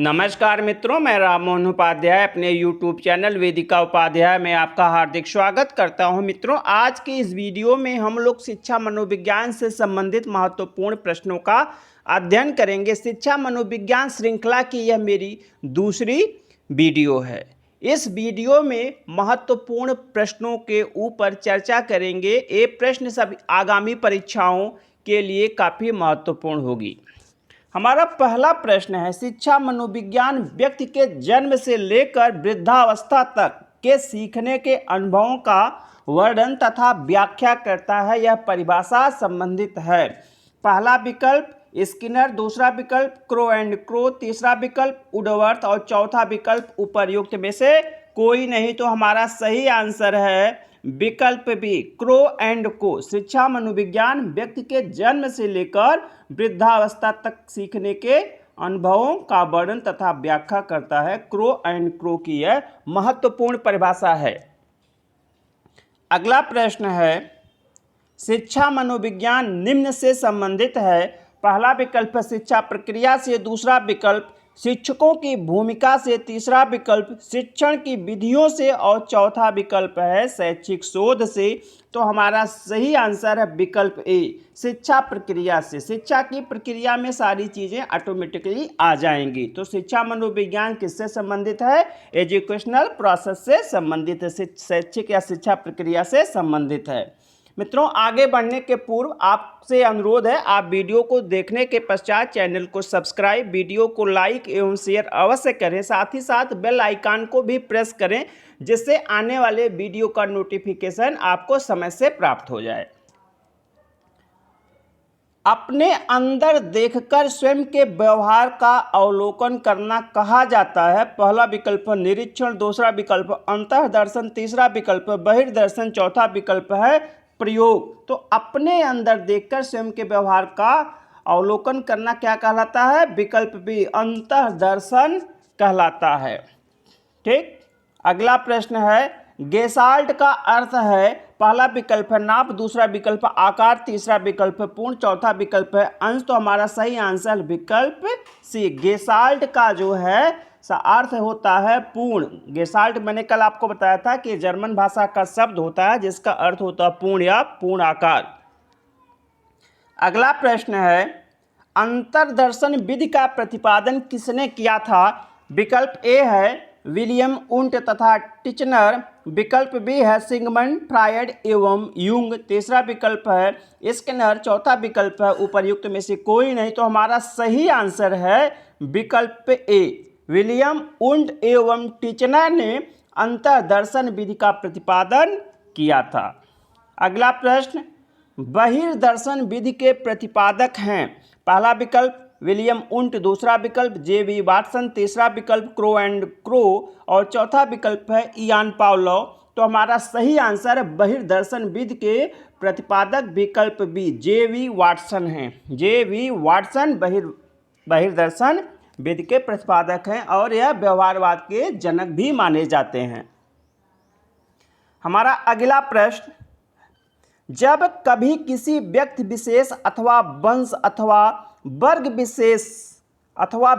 नमस्कार मित्रों, मैं राम मोहन उपाध्याय अपने YouTube चैनल वेदिका उपाध्याय में आपका हार्दिक स्वागत करता हूं। मित्रों, आज की इस वीडियो में हम लोग शिक्षा मनोविज्ञान से संबंधित महत्वपूर्ण प्रश्नों का अध्ययन करेंगे। शिक्षा मनोविज्ञान श्रृंखला की यह मेरी दूसरी वीडियो है। इस वीडियो में महत्वपूर्ण प्रश्नों के ऊपर चर्चा करेंगे। ये प्रश्न सभी आगामी परीक्षाओं के लिए काफ़ी महत्वपूर्ण होगी। हमारा पहला प्रश्न है, शिक्षा मनोविज्ञान व्यक्ति के जन्म से लेकर वृद्धावस्था तक के सीखने के अनुभवों का वर्णन तथा व्याख्या करता है। यह परिभाषा संबंधित है। पहला विकल्प स्किनर, दूसरा विकल्प क्रो एंड क्रो, तीसरा विकल्प वुडवर्थ और चौथा विकल्प उपर्युक्त में से कोई नहीं। तो हमारा सही आंसर है विकल्प बी, क्रो एंड को। शिक्षा मनोविज्ञान व्यक्ति के जन्म से लेकर वृद्धावस्था तक सीखने के अनुभवों का वर्णन तथा व्याख्या करता है। क्रो एंड क्रो की यह महत्वपूर्ण परिभाषा है। अगला प्रश्न है, शिक्षा मनोविज्ञान निम्न से संबंधित है। पहला विकल्प शिक्षा प्रक्रिया से, दूसरा विकल्प शिक्षकों की भूमिका से, तीसरा विकल्प शिक्षण की विधियों से और चौथा विकल्प है शैक्षिक शोध से। तो हमारा सही आंसर है विकल्प ए, शिक्षा प्रक्रिया से। शिक्षा की प्रक्रिया में सारी चीज़ें ऑटोमेटिकली आ जाएंगी। तो शिक्षा मनोविज्ञान किससे संबंधित है? एजुकेशनल प्रोसेस से संबंधित है, शैक्षिक या शिक्षा प्रक्रिया से संबंधित है। मित्रों, आगे बढ़ने के पूर्व आपसे अनुरोध है, आप वीडियो को देखने के पश्चात चैनल को सब्सक्राइब, वीडियो को लाइक एवं शेयर अवश्य करें। साथ ही साथ बेल आइकन को भी प्रेस करें, जिससे आने वाले वीडियो का नोटिफिकेशन आपको समय से प्राप्त हो जाए। अपने अंदर देखकर स्वयं के व्यवहार का अवलोकन करना कहा जाता है। पहला विकल्प निरीक्षण, दूसरा विकल्प अंतर्दर्शन, तीसरा विकल्प बहिर्दर्शन, चौथा विकल्प है प्रयोग। तो अपने अंदर देखकर स्वयं के व्यवहार का अवलोकन करना क्या कहलाता है? विकल्प बी, अंतर्दर्शन कहलाता है। ठीक। अगला प्रश्न है, गेसाल्ट का अर्थ है। पहला विकल्प है नाप, दूसरा विकल्प आकार, तीसरा विकल्प पूर्ण, चौथा विकल्प है अंश। तो हमारा सही आंसर विकल्प सी, गेसाल्ट का जो है अर्थ होता है पूर्ण। गेसाल्ट मैंने कल आपको बताया था कि जर्मन भाषा का शब्द होता है जिसका अर्थ होता है पूर्ण या पूर्ण आकार। अगला प्रश्न है, अंतर्दर्शन विधि का प्रतिपादन किसने किया था? विकल्प ए है विलियम उंट तथा टिचनर, विकल्प बी है सिगमंड फ्रायड एवं यूंग, तीसरा विकल्प है स्किनर, चौथा विकल्प है उपर्युक्त में से कोई नहीं। तो हमारा सही आंसर है विकल्प ए, विलियम उंट एवं टिचनर ने अंतर्दर्शन विधि का प्रतिपादन किया था। अगला प्रश्न, बहिर्दर्शन विधि के प्रतिपादक हैं। पहला विकल्प विलियम उंट, दूसरा विकल्प जे.बी. वाटसन, तीसरा विकल्प क्रो एंड क्रो और चौथा विकल्प है इयान पावलोव। तो हमारा सही आंसर है बहिर्दर्शन विधि के प्रतिपादक विकल्प बी, जे.बी. वाटसन हैं। जे.बी. वाटसन बहिर्दर्शन विधि के प्रतिपादक हैं और यह व्यवहारवाद के जनक भी माने जाते हैं। हमारा अगला प्रश्न, जब कभी किसी व्यक्ति विशेष अथवा वंश अथवा वर्ग विशेष अथवा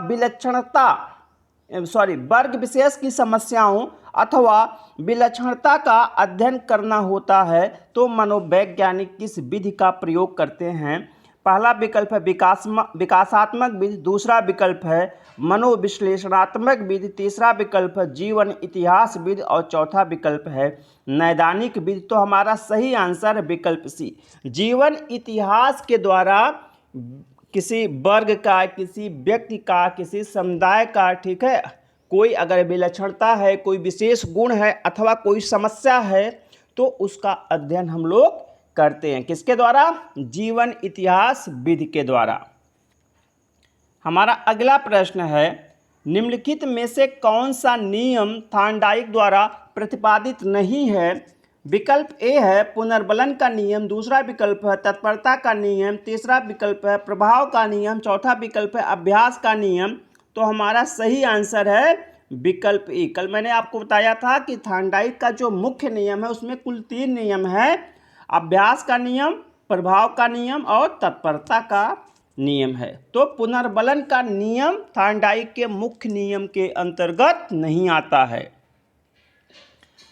वर्ग विशेष की समस्याओं अथवा विलक्षणता का अध्ययन करना होता है तो मनोवैज्ञानिक किस विधि का प्रयोग करते हैं? पहला विकल्प है विकासात्मक विधि, दूसरा विकल्प है मनोविश्लेषणात्मक विधि, तीसरा विकल्प है जीवन इतिहास विधि और चौथा विकल्प है नैदानिक विधि। तो हमारा सही आंसर है विकल्प सी, जीवन इतिहास के द्वारा किसी वर्ग का, किसी व्यक्ति का, किसी समुदाय का, ठीक है, कोई अगर विलक्षणता है, कोई विशेष गुण है अथवा कोई समस्या है तो उसका अध्ययन हम लोग करते हैं। किसके द्वारा? जीवन इतिहास विधि के द्वारा। हमारा अगला प्रश्न है, निम्नलिखित में से कौन सा नियम थॉर्नडाइक द्वारा प्रतिपादित नहीं है? विकल्प ए है पुनर्बलन का नियम, दूसरा विकल्प है तत्परता का नियम, तीसरा विकल्प है प्रभाव का नियम, चौथा विकल्प है अभ्यास का नियम। तो हमारा सही आंसर है विकल्प ए। कल मैंने आपको बताया था कि थॉर्नडाइक का जो मुख्य नियम है उसमें कुल 3 नियम है, अभ्यास का नियम, प्रभाव का नियम और तत्परता का नियम है। तो पुनर्बलन का नियम थार्नडाइक के मुख्य नियम के अंतर्गत नहीं आता है।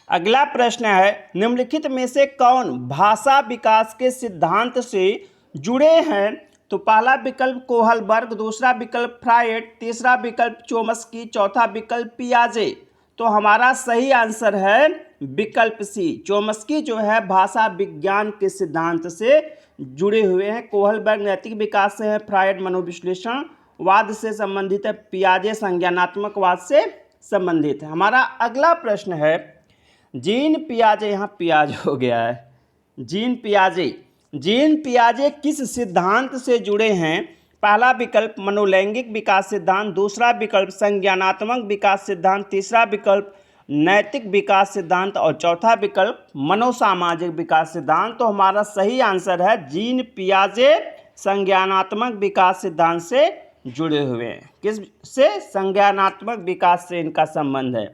अगला प्रश्न है, निम्नलिखित में से कौन भाषा विकास के सिद्धांत से जुड़े हैं? तो पहला विकल्प कोहलबर्ग, दूसरा विकल्प फ्रायड, तीसरा विकल्प चोम्स्की, चौथा विकल्प पियाजे। तो हमारा सही आंसर है विकल्प सी, चोम्स्की जो है भाषा विज्ञान के सिद्धांत से जुड़े हुए हैं। कोहलबर्ग नैतिक विकास से है, फ्रायड मनोविश्लेषणवाद से संबंधित है, पियाजे संज्ञानात्मकवाद से संबंधित है। हमारा अगला प्रश्न है, जीन पियाजे, यहाँ पियाज हो गया है, जीन पियाजे किस सिद्धांत से जुड़े हैं? पहला विकल्प मनोलैंगिक विकास सिद्धांत, दूसरा विकल्प संज्ञानात्मक विकास सिद्धांत, तीसरा विकल्प नैतिक विकास सिद्धांत और चौथा विकल्प मनोसामाजिक विकास सिद्धांत। तो हमारा सही आंसर है जीन पियाजे संज्ञानात्मक विकास सिद्धांत से जुड़े हुए हैं। किस से? संज्ञानात्मक विकास से इनका संबंध है।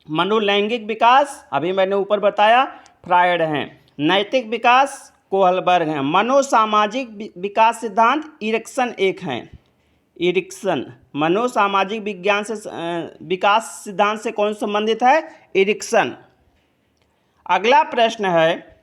मनोलैंगिक विकास अभी मैंने ऊपर बताया फ्रायड हैं, नैतिक विकास कोहलबर्ग हैं, मनोसामाजिक विकास सिद्धांत इरिक्सन एक हैं, इरिक्सन। मनोसामाजिक विज्ञान से विकास सिद्धांत से कौन संबंधित है? इरिक्सन। अगला प्रश्न है,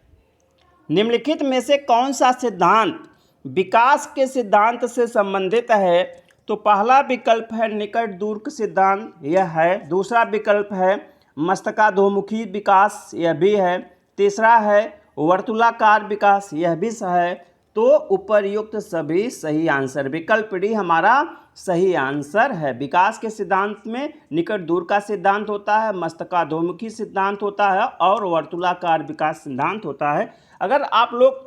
निम्नलिखित में से कौन सा सिद्धांत विकास के सिद्धांत से संबंधित है? तो पहला विकल्प है निकट दूर सिद्धांत, यह है। दूसरा विकल्प है मस्तकाधोमुखी विकास, यह भी है। तीसरा है वर्तुलाकार विकास, यह भी है। तो उपर्युक्त सभी सही आंसर, विकल्प डी हमारा सही आंसर है। विकास के सिद्धांत में निकट दूर का सिद्धांत होता है, मस्तकाधोमुखी सिद्धांत होता है और वर्तुलाकार विकास सिद्धांत होता है। अगर आप लोग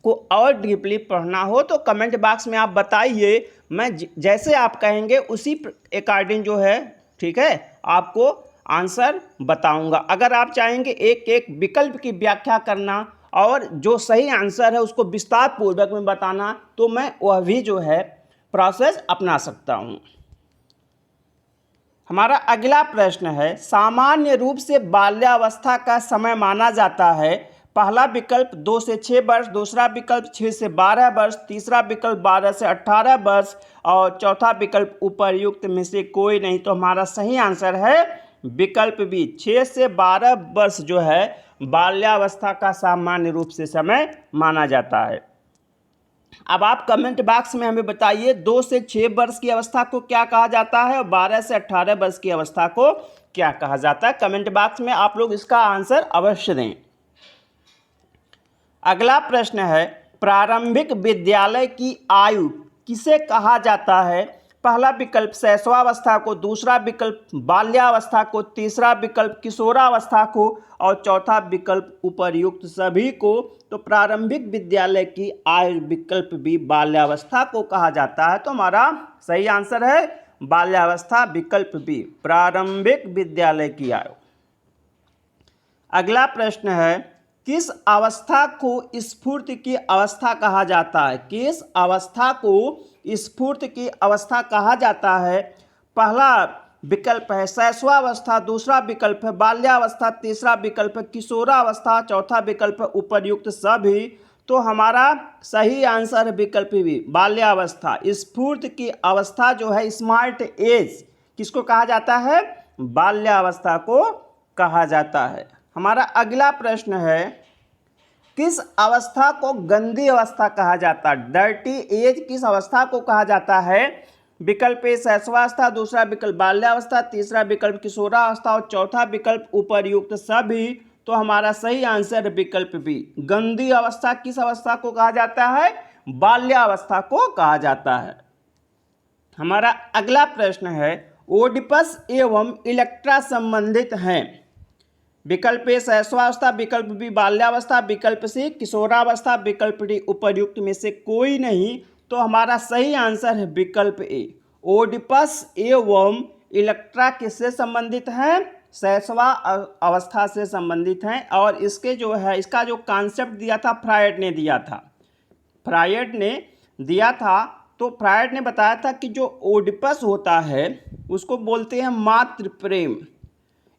को और डीपली पढ़ना हो तो कमेंट बॉक्स में आप बताइए, मैं जैसे आप कहेंगे उसी अकॉर्डिंग जो है, ठीक है, आपको आंसर बताऊंगा। अगर आप चाहेंगे एक एक विकल्प की व्याख्या करना और जो सही आंसर है उसको विस्तार पूर्वक में बताना, तो मैं वह भी जो है प्रोसेस अपना सकता हूं। हमारा अगला प्रश्न है, सामान्य रूप से बाल्यावस्था का समय माना जाता है। पहला विकल्प 2 से 6 वर्ष, दूसरा विकल्प 6 से 12 वर्ष, तीसरा विकल्प 12 से 18 वर्ष और चौथा विकल्प उपर्युक्त में से कोई नहीं। तो हमारा सही आंसर है विकल्प बी, 6 से 12 वर्ष जो है बाल्यावस्था का सामान्य रूप से समय माना जाता है। अब आप कमेंट बॉक्स में हमें बताइए 2 से 6 वर्ष की अवस्था को क्या कहा जाता है और 12 से 18 वर्ष की अवस्था को क्या कहा जाता है। कमेंट बॉक्स में आप लोग इसका आंसर अवश्य दें। अगला प्रश्न है, प्रारंभिक विद्यालय की आयु किसे कहा जाता है? पहला विकल्प शैशवावस्था को, दूसरा विकल्प बाल्यावस्था को, तीसरा विकल्प किशोरावस्था को और चौथा विकल्प उपर्युक्त सभी को। तो प्रारंभिक विद्यालय की आयु विकल्प भी बाल्यावस्था को कहा जाता है। तो हमारा सही आंसर है बाल्यावस्था, विकल्प बी, प्रारंभिक विद्यालय की आयु। अगला प्रश्न है, किस अवस्था को स्फूर्ति की अवस्था कहा जाता है? किस अवस्था को स्फूर्ति की अवस्था कहा जाता है? पहला विकल्प है शैशवावस्था, दूसरा विकल्प है बाल्यावस्था, तीसरा विकल्प है किशोरावस्था, चौथा विकल्प है उपर्युक्त सभी। तो हमारा सही आंसर विकल्प भी, बाल्यावस्था। स्फूर्ति की अवस्था जो है, स्मार्ट एज, किसको कहा जाता है? बाल्यावस्था को कहा जाता है। हमारा अगला प्रश्न है, किस अवस्था को गंदी अवस्था कहा जाता है? डर्टी एज किस अवस्था को कहा जाता है? विकल्प ए शैशवावस्था, दूसरा विकल्प बाल्यावस्था, तीसरा विकल्प किशोरावस्था और चौथा विकल्प उपर्युक्त सभी। तो हमारा सही आंसर विकल्प बी, गंदी अवस्था किस अवस्था को कहा जाता है? बाल्यावस्था को कहा जाता है। हमारा अगला प्रश्न है, ओडिपस एवं इलेक्ट्रा संबंधित हैं। विकल्प ए शैशवावस्था, विकल्प बी बाल्यावस्था, विकल्प सी किशोरावस्था, विकल्प डी उपर्युक्त में से कोई नहीं। तो हमारा सही आंसर है विकल्प ए, ओडिपस एवं इलेक्ट्रा किससे संबंधित हैं? शैशवा अवस्था से संबंधित हैं। और इसके जो है, इसका जो कॉन्सेप्ट दिया था फ्रायड ने दिया था, तो फ्रायड ने बताया था कि जो ओडिपस होता है उसको बोलते हैं मातृ प्रेम।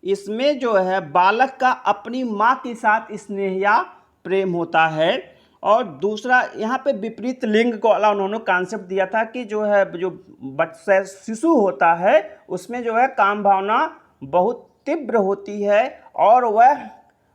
इसमें जो है बालक का अपनी माँ के साथ स्नेह या प्रेम होता है और दूसरा यहाँ पे विपरीत लिंग को वाला उन्होंने कॉन्सेप्ट दिया था कि जो है जो बच्चा शिशु होता है उसमें जो है काम भावना बहुत तीव्र होती है और वह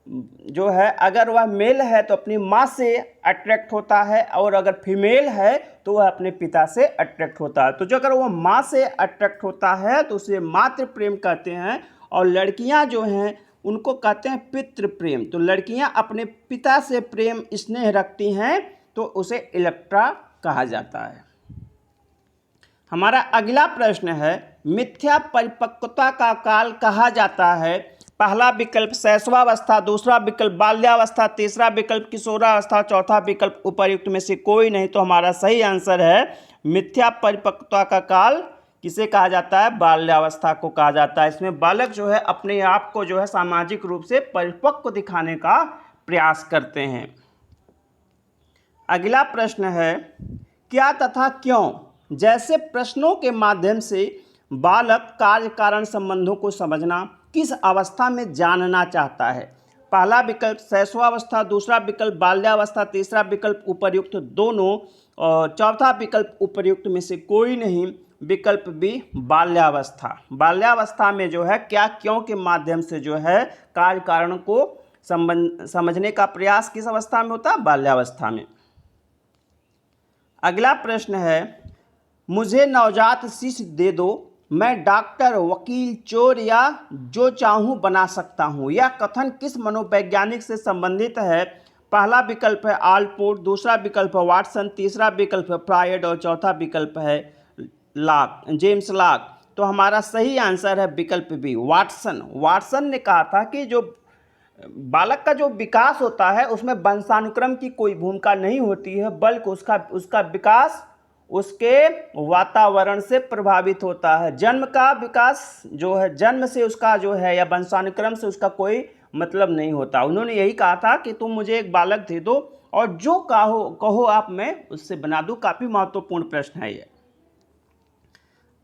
जो है अगर वह मेल है तो अपनी माँ से अट्रैक्ट होता है और अगर फीमेल है तो वह अपने पिता से अट्रैक्ट होता है। तो जो अगर वह माँ से अट्रैक्ट होता है तो उसे मातृ प्रेम कहते हैं और लड़कियां जो हैं उनको कहते हैं पितृ प्रेम। तो लड़कियां अपने पिता से प्रेम स्नेह रखती हैं तो उसे इलेक्ट्रा कहा जाता है। हमारा अगला प्रश्न है मिथ्या परिपक्वता का काल कहा जाता है। पहला विकल्प शैशवावस्था, दूसरा विकल्प बाल्यावस्था, तीसरा विकल्प किशोरावस्था, चौथा विकल्प उपर्युक्त में से कोई नहीं। तो हमारा सही आंसर है मिथ्या परिपक्वता का काल किसे कहा जाता है, बाल्यावस्था को कहा जाता है। इसमें बालक जो है अपने आप को जो है सामाजिक रूप से परिपक्व दिखाने का प्रयास करते हैं। अगला प्रश्न है क्या तथा क्यों जैसे प्रश्नों के माध्यम से बालक कार्य कारण संबंधों को समझना किस अवस्था में जानना चाहता है। पहला विकल्प शैशवावस्था, दूसरा विकल्प बाल्यावस्था, तीसरा विकल्प उपर्युक्त दोनों और चौथा विकल्प उपर्युक्त में से कोई नहीं। विकल्प बी बाल्यावस्था। बाल्यावस्था में जो है क्या क्यों के माध्यम से जो है कार्य कारण को समझने का प्रयास किस अवस्था में होता है, बाल्यावस्था में। अगला प्रश्न है मुझे नवजात शिशु दे दो, मैं डॉक्टर, वकील, चोर या जो चाहूँ बना सकता हूँ। यह कथन किस मनोवैज्ञानिक से संबंधित है। पहला विकल्प है आलपोर्ट, दूसरा विकल्प है वाटसन, तीसरा विकल्प है फ्रायड और चौथा विकल्प है लॉक, जेम्स लॉक। तो हमारा सही आंसर है विकल्प बी वाटसन। वाटसन ने कहा था कि जो बालक का जो विकास होता है उसमें वंशानुक्रम की कोई भूमिका नहीं होती है, बल्कि उसका विकास उसके वातावरण से प्रभावित होता है। जन्म का विकास जो है जन्म से उसका जो है या वंशानुक्रम से उसका कोई मतलब नहीं होता। उन्होंने यही कहा था कि तुम मुझे एक बालक दे दो और जो कहो आप मैं उससे बना दूं। काफ़ी महत्वपूर्ण प्रश्न है ये।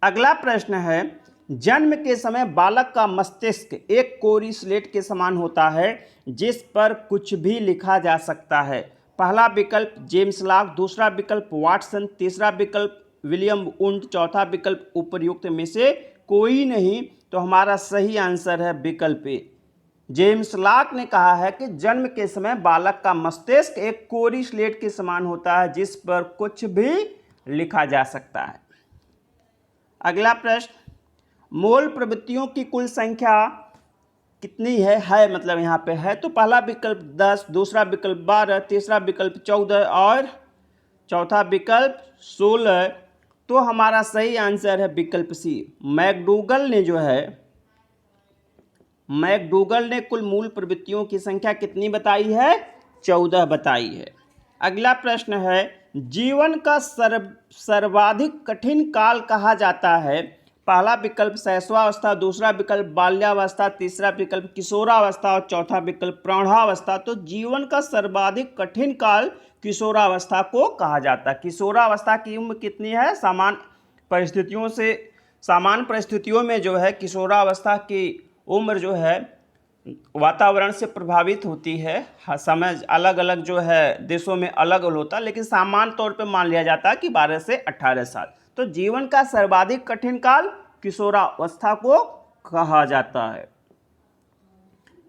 अगला प्रश्न है जन्म के समय बालक का मस्तिष्क एक कोरी स्लेट के समान होता है जिस पर कुछ भी लिखा जा सकता है। पहला विकल्प जेम्स लॉक, दूसरा विकल्प वाटसन, तीसरा विकल्प विलियम वुंड, चौथा विकल्प उपर्युक्त में से कोई नहीं। तो हमारा सही आंसर है विकल्प ए। जेम्स लॉक ने कहा है कि जन्म के समय बालक का मस्तिष्क एक कोरी स्लेट के समान होता है जिस पर कुछ भी लिखा जा सकता है। अगला प्रश्न मोल प्रवृत्तियों की कुल संख्या कितनी है मतलब यहाँ पे है। तो पहला विकल्प 10, दूसरा विकल्प 12, तीसरा विकल्प 14 और चौथा विकल्प 16। तो हमारा सही आंसर है विकल्प सी। मैकडूगल ने कुल मूल प्रवृत्तियों की संख्या कितनी बताई है, 14 बताई है। अगला प्रश्न है जीवन का सर्वाधिक कठिन काल कहा जाता है। पहला विकल्प शैशवावस्था, दूसरा विकल्प बाल्यावस्था, तीसरा विकल्प किशोरावस्था और चौथा विकल्प प्रौढ़ावस्था। तो जीवन का सर्वाधिक कठिन काल किशोरावस्था को कहा जाता है। किशोरावस्था की उम्र कितनी है, सामान्य परिस्थितियों में जो है किशोरावस्था की उम्र जो है वातावरण से प्रभावित होती है। समय अलग अलग जो है देशों में अलग अलग होता है, लेकिन सामान्य तौर पे मान लिया जाता है कि 12 से 18 साल। तो जीवन का सर्वाधिक कठिन काल किशोरावस्था को कहा जाता है।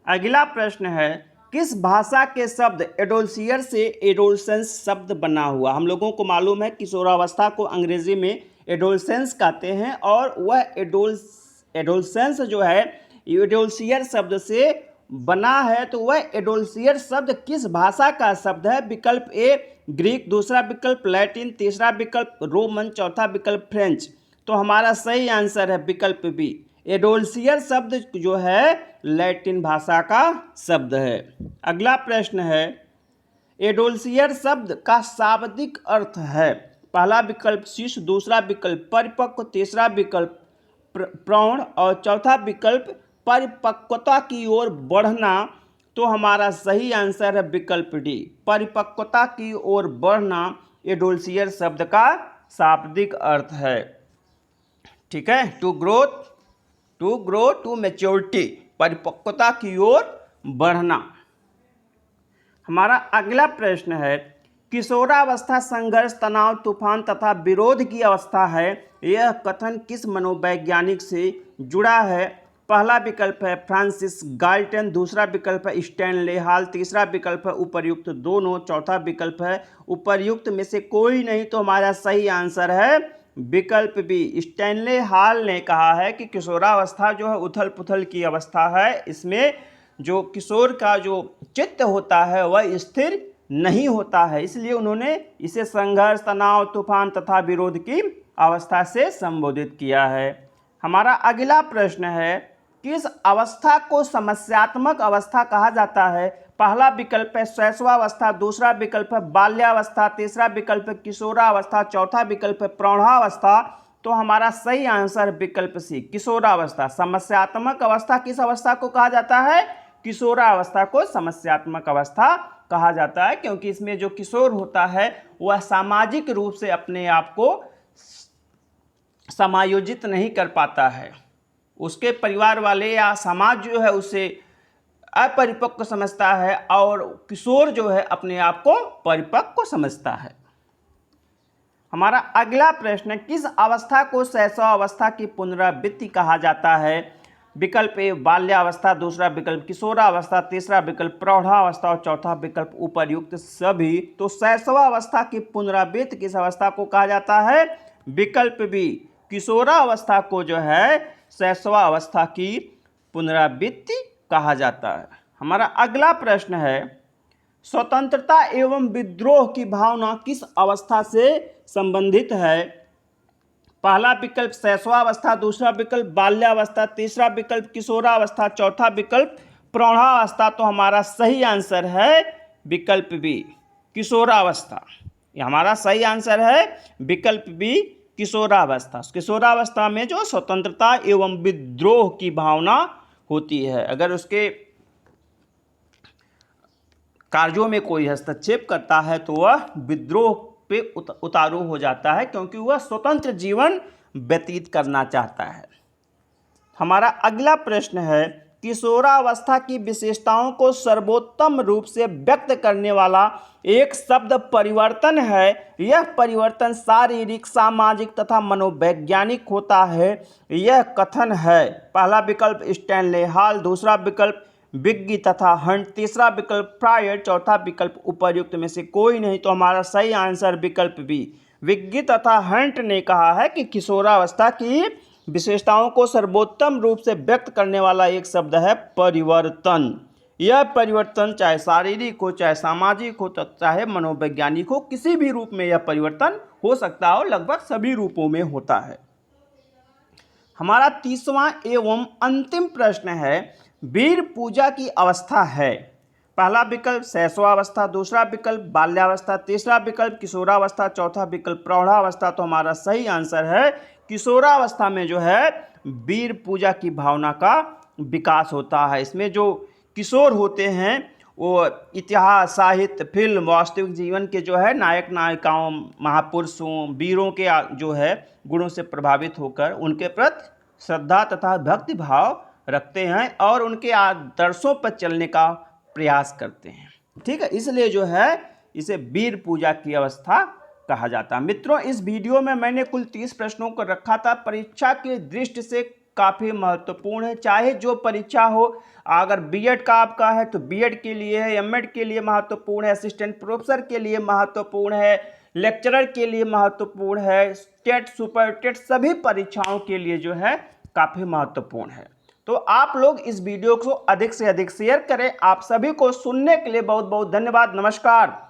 अगला प्रश्न है किस भाषा के शब्द एडोलसियर से एडोलसेंस शब्द बना हुआ। हम लोगों को मालूम है किशोरावस्था को अंग्रेजी में एडोलसेंस कहते हैं और वह एडोलसेंस जो है एडोलसियर शब्द से बना है। तो वह एडोलसियर शब्द किस भाषा का शब्द है। विकल्प ए ग्रीक, दूसरा विकल्प लैटिन, तीसरा विकल्प रोमन, चौथा विकल्प फ्रेंच। तो हमारा सही आंसर है विकल्प बी। एडोलसियर शब्द जो है लैटिन भाषा का शब्द है। अगला प्रश्न है एडोलसियर शब्द का शाब्दिक अर्थ है। पहला विकल्प शिशु, दूसरा विकल्प परिपक्व, तीसरा विकल्प प्रौढ़ और चौथा विकल्प परिपक्वता की ओर बढ़ना। तो हमारा सही आंसर है विकल्प डी, परिपक्वता की ओर बढ़ना एडोलसियर शब्द का शाब्दिक अर्थ है। ठीक है, टू ग्रो टू मैच्योरिटी, परिपक्वता की ओर बढ़ना। हमारा अगला प्रश्न है किशोरावस्था संघर्ष, तनाव, तूफान तथा विरोध की अवस्था है। यह कथन किस मनोवैज्ञानिक से जुड़ा है? पहला विकल्प है फ्रांसिस गाल्टन, दूसरा विकल्प है स्टैनले हॉल, तीसरा विकल्प है उपर्युक्त दोनों, चौथा विकल्प है उपर्युक्त में से कोई नहीं। तो हमारा सही आंसर है विकल्प बी। स्टैनले हॉल ने कहा है कि किशोरावस्था जो है उथल पुथल की अवस्था है। इसमें जो किशोर का जो चित्त होता है वह स्थिर नहीं होता है, इसलिए उन्होंने इसे संघर्ष, तनाव, तूफान तथा विरोध की अवस्था से संबोधित किया है। हमारा अगला प्रश्न है, किस अवस्था को समस्यात्मक अवस्था कहा जाता है? पहला विकल्प है शैशवावस्था, दूसरा विकल्प है बाल्यावस्था, तीसरा विकल्प है किशोरावस्था, चौथा विकल्प है प्रौढ़ावस्था। तो हमारा सही आंसर विकल्प सी, किशोरावस्था। समस्यात्मक अवस्था किस अवस्था को कहा जाता है? किशोरावस्था को समस्यात्मक अवस्था कहा जाता है, क्योंकि इसमें जो किशोर होता है वह सामाजिक रूप से अपने आप को समायोजित नहीं कर पाता है। उसके परिवार वाले या समाज जो है उसे अपरिपक्व समझता है, और किशोर जो है अपने आप को परिपक्व समझता है। हमारा अगला प्रश्न, किस अवस्था को शैशवावस्था की पुनरावृत्ति कहा जाता है? विकल्प ए बाल्यावस्था, दूसरा विकल्प किशोरावस्था, तीसरा विकल्प प्रौढ़ावस्था और चौथा विकल्प उपर्युक्त सभी। तो शैशवावस्था की पुनरावृत्ति किस अवस्था को कहा जाता है? विकल्प बी, किशोरावस्था को जो है शैशवावस्था की पुनरावृत्ति कहा जाता है। हमारा अगला प्रश्न है, स्वतंत्रता एवं विद्रोह की भावना किस अवस्था से संबंधित है? पहला विकल्प शैशवावस्था, दूसरा विकल्प बाल्यावस्था, तीसरा विकल्प किशोरावस्था, चौथा विकल्प प्रौढ़ावस्था। तो हमारा सही आंसर है विकल्प बी, किशोरावस्था। ये हमारा सही आंसर है विकल्प बी, किशोरावस्था। किशोरावस्था में जो स्वतंत्रता एवं विद्रोह की भावना होती है, अगर उसके कार्यों में कोई हस्तक्षेप करता है तो वह विद्रोह पे उतारू हो जाता है, क्योंकि वह स्वतंत्र जीवन व्यतीत करना चाहता है। हमारा अगला प्रश्न है, किशोरावस्था की विशेषताओं को सर्वोत्तम रूप से व्यक्त करने वाला एक शब्द परिवर्तन है। यह परिवर्तन शारीरिक, सामाजिक तथा मनोवैज्ञानिक होता है। यह कथन है। पहला विकल्प स्टैनले हॉल, दूसरा विकल्प बिग्गी तथा हंट, तीसरा विकल्प फ्रायड, चौथा विकल्प उपर्युक्त में से कोई नहीं। तो हमारा सही आंसर विकल्प बी, बिग्गी तथा हंट ने कहा है कि किशोरावस्था की विशेषताओं को सर्वोत्तम रूप से व्यक्त करने वाला एक शब्द है परिवर्तन। यह परिवर्तन चाहे शारीरिक हो, चाहे सामाजिक हो, चाहे मनोवैज्ञानिक हो, किसी भी रूप में यह परिवर्तन हो सकता हो, लगभग सभी रूपों में होता है। हमारा तीसवां एवं अंतिम प्रश्न है, वीर पूजा की अवस्था है। पहला विकल्प शैशवावस्था, दूसरा विकल्प बाल्यावस्था, तीसरा विकल्प किशोरावस्था, चौथा विकल्प प्रौढ़ावस्था। तो हमारा सही आंसर है किशोरावस्था में जो है वीर पूजा की भावना का विकास होता है। इसमें जो किशोर होते हैं वो इतिहास, साहित्य, फिल्म, वास्तविक जीवन के जो है नायक नायिकाओं, महापुरुषों, वीरों के जो है गुणों से प्रभावित होकर उनके प्रति श्रद्धा तथा भक्ति भाव रखते हैं और उनके आदर्शों पर चलने का प्रयास करते हैं। ठीक है, इसलिए जो है इसे वीर पूजा की अवस्था कहा जाता है। मित्रों, इस वीडियो में मैंने कुल 30 प्रश्नों को रखा था। परीक्षा की दृष्टि से काफ़ी महत्वपूर्ण है, चाहे जो परीक्षा हो। अगर बीएड का आपका है तो बीएड के लिए है, एमएड के लिए महत्वपूर्ण है, असिस्टेंट प्रोफेसर के लिए महत्वपूर्ण है, लेक्चरर के लिए महत्वपूर्ण है, टेट, सुपर टेट, सभी परीक्षाओं के लिए जो है काफ़ी महत्वपूर्ण है। तो आप लोग इस वीडियो को अधिक से अधिक शेयर करें। आप सभी को सुनने के लिए बहुत बहुत धन्यवाद। नमस्कार।